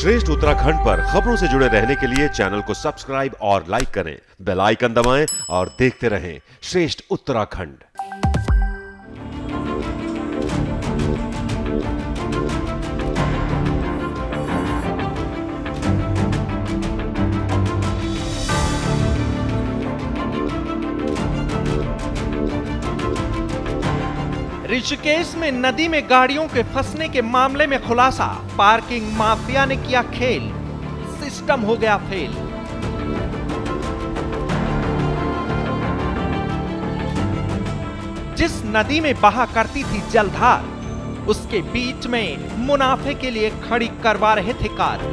श्रेष्ठ उत्तराखंड पर खबरों से जुड़े रहने के लिए चैनल को सब्सक्राइब और लाइक करें, बेल आइकन दबाएं और देखते रहें श्रेष्ठ उत्तराखंड। ऋषिकेश में नदी में गाड़ियों के फंसने के मामले में खुलासा, पार्किंग माफिया ने किया खेल, सिस्टम हो गया फेल। जिस नदी में बहा करती थी जलधार, उसके बीच में मुनाफे के लिए खड़ी करवा रहे थे कार।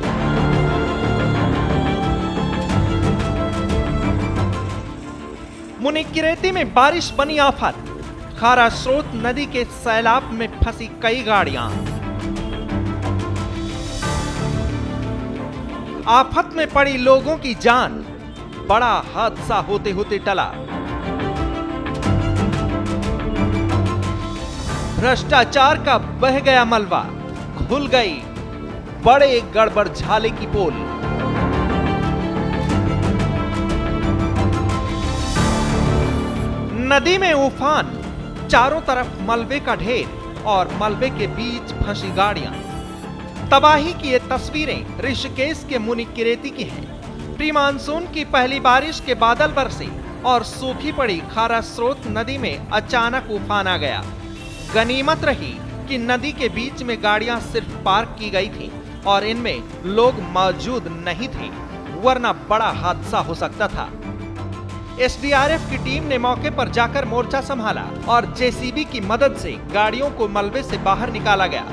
मुनिकिरेती में बारिश बनी आफत, खारा स्रोत नदी के सैलाब में फंसी कई गाड़ियां। आफत में पड़ी लोगों की जान, बड़ा हादसा होते होते टला। भ्रष्टाचार का बह गया मलबा, खुल गई बड़े गड़बड़ झाले की पोल। नदी में उफान, चारों तरफ मलबे का ढेर और मलबे के बीच फंसी गाड़ियां। तबाही की ये तस्वीरें ऋषिकेश के मुनिकिरेती की हैं। प्री मानसून की पहली बारिश के बादल बरसे और सूखी पड़ी खारा स्रोत नदी में अचानक उफान आ गया। गनीमत रही कि नदी के बीच में गाड़ियां सिर्फ पार्क की गई थी और इनमें लोग मौजूद नहीं थे, वरना बड़ा हादसा हो सकता था। एसडीआरएफ की टीम ने मौके पर जाकर मोर्चा संभाला और जेसीबी की मदद से गाड़ियों को मलबे से बाहर निकाला गया।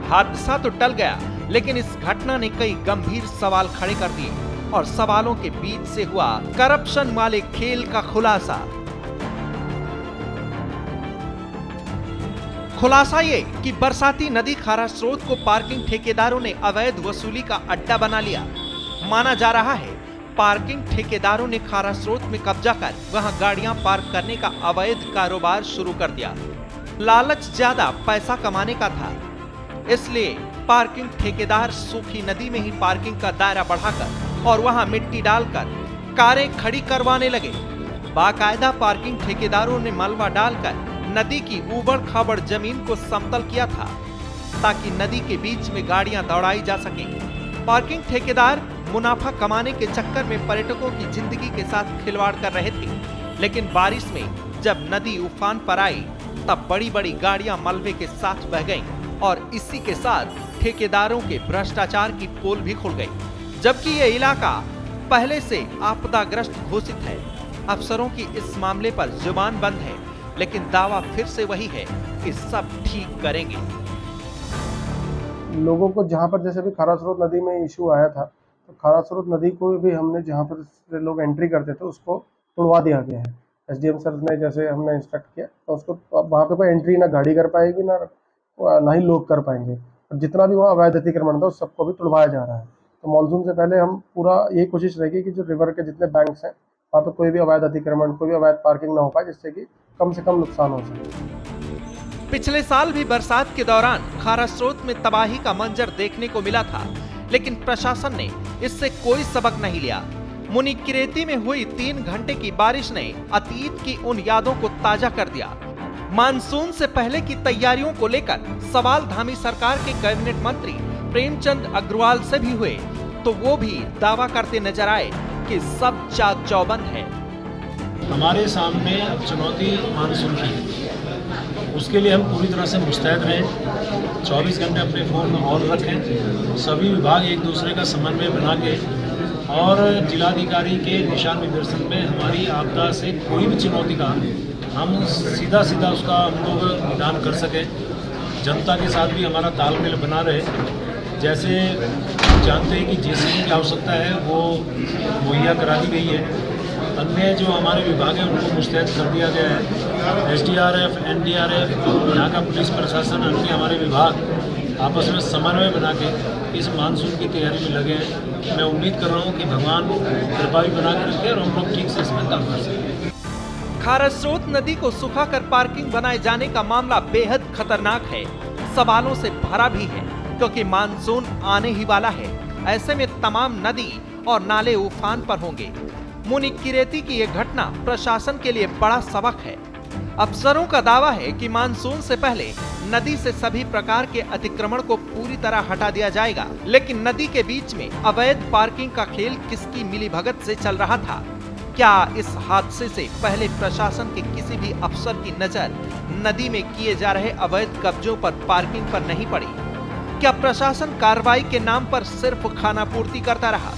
हादसा तो टल गया, लेकिन इस घटना ने कई गंभीर सवाल खड़े कर दिए और सवालों के बीच से हुआ करप्शन वाले खेल का खुलासा। खुलासा ये कि बरसाती नदी खारा स्रोत को पार्किंग ठेकेदारों ने अवैध वसूली का अड्डा बना लिया। माना जा रहा है पार्किंग ठेकेदारों ने खारा स्रोत में कब्जा कर वहां गाड़ियां पार्क करने का अवैध कारोबार शुरू कर दिया। लालच ज्यादा पैसा कमाने का था, इसलिए पार्किंग ठेकेदार सूखी नदी में ही पार्किंग का दायरा बढ़ाकर और वहां मिट्टी डालकर कारें खड़ी करवाने लगे। बाकायदा पार्किंग ठेकेदारों ने मलबा डालकर नदी की ऊबड़ खाबड़ जमीन को समतल किया था ताकि नदी के बीच में गाड़ियां दौड़ाई जा सकें। पार्किंग ठेकेदार मुनाफा कमाने के चक्कर में पर्यटकों की जिंदगी के साथ खिलवाड़ कर रहे थे, लेकिन बारिश में जब नदी उफान पर आई तब बड़ी बड़ी गाड़ियां मलबे के साथ बह गईं और इसी के साथ ठेकेदारों के भ्रष्टाचार की पोल भी खुल गई। जबकि ये इलाका पहले से आपदाग्रस्त घोषित है। अफसरों की इस मामले पर जुबान बंद है, लेकिन दावा फिर से वही है कि सब ठीक करेंगे। लोगों को जहाँ पर जैसे भी खारा स्रोत नदी में इशू आया था, तो खारा स्रोत नदी को भी हमने जहाँ पर से लोग एंट्री करते थे उसको तोड़वा दिया गया है। एसडीएम सर ने जैसे हमने इंस्ट्रक्ट किया तो उसको वहाँ पे कोई एंट्री ना गाड़ी कर पाएगी ना ही लोग कर पाएंगे। और जितना भी वहाँ अवैध अतिक्रमण था उस सबको भी तोड़वाया जा रहा है। तो मानसून से पहले हम पूरा ये कोशिश रहेगी कि जो रिवर के जितने बैंक्स हैं वहाँ पर कोई भी अवैध अतिक्रमण, कोई भी अवैध पार्किंग ना हो पाए, जिससे कि कम से कम नुकसान हो सके। पिछले साल भी बरसात के दौरान खारा स्रोत में तबाही का मंजर देखने को मिला था, लेकिन प्रशासन ने इससे कोई सबक नहीं लिया। मुनिकिरेती में हुई 3 घंटे की बारिश ने अतीत की उन यादों को ताजा कर दिया। मानसून से पहले की तैयारियों को लेकर सवाल धामी सरकार के कैबिनेट मंत्री प्रेमचंद अग्रवाल से भी हुए, तो वो भी दावा करते नजर आए कि सब चाक चौबंद है। हमारे सामने अब चुनौती मानसून की है, उसके लिए हम पूरी तरह से मुस्तैद रहें। 24 घंटे अपने फ़ोन में ऑन रखें। सभी विभाग एक दूसरे का समन्वय बना के और जिलाधिकारी के निशान निर्देशन में हमारी आपदा से कोई भी चुनौती का हम सीधा उसका हम लोग निदान कर सकें। जनता के साथ भी हमारा तालमेल बना रहे। जैसे जानते हैं कि जेसीबी की आवश्यकता है वो मुहैया करा दी गई है। अन्य जो हमारे विभाग है उनको मुस्तैद कर दिया गया है। एसडीआरएफ, एनडीआरएफ, यहाँ का पुलिस प्रशासन, अन्य हमारे विभाग आपस में समन्वय बना के इस मानसून की तैयारी में लगे हैं। मैं उम्मीद कर रहा हूँ कि भगवान कृपा भी बना के रखे और हम लोग ठीक से इसमें काम कर सकें। खारा स्रोत नदी को सुखाकर पार्किंग बनाए जाने का मामला बेहद खतरनाक है, सवालों से भरा भी है, क्योंकि मानसून आने ही वाला है। ऐसे में तमाम नदी और नाले उफान पर होंगे। मुनिकिरेती की यह घटना प्रशासन के लिए बड़ा सबक है। अफसरों का दावा है कि मानसून से पहले नदी से सभी प्रकार के अतिक्रमण को पूरी तरह हटा दिया जाएगा, लेकिन नदी के बीच में अवैध पार्किंग का खेल किसकी मिलीभगत से चल रहा था? क्या इस हादसे से पहले प्रशासन के किसी भी अफसर की नजर नदी में किए जा रहे अवैध कब्जों पर पार्किंग पर नहीं पड़ी? क्या प्रशासन कार्रवाई के नाम पर सिर्फ खानापूर्ति करता रहा?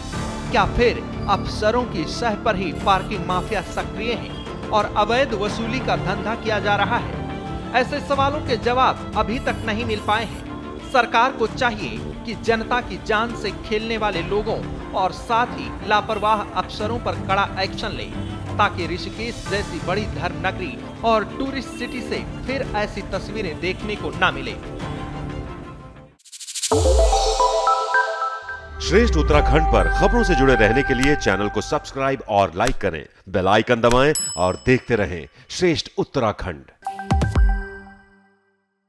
क्या फिर अफसरों की सह पर ही पार्किंग माफिया सक्रिय है और अवैध वसूली का धंधा किया जा रहा है? ऐसे सवालों के जवाब अभी तक नहीं मिल पाए हैं। सरकार को चाहिए कि जनता की जान से खेलने वाले लोगों और साथ ही लापरवाह अफसरों पर कड़ा एक्शन ले, ताकि ऋषिकेश जैसी बड़ी धर्म नगरी और टूरिस्ट सिटी से फिर ऐसी तस्वीरें देखने को ना मिले। श्रेष्ठ उत्तराखंड पर खबरों से जुड़े रहने के लिए चैनल को सब्सक्राइब और लाइक करें, बेल आइकन दबाएं और देखते रहें श्रेष्ठ उत्तराखंड।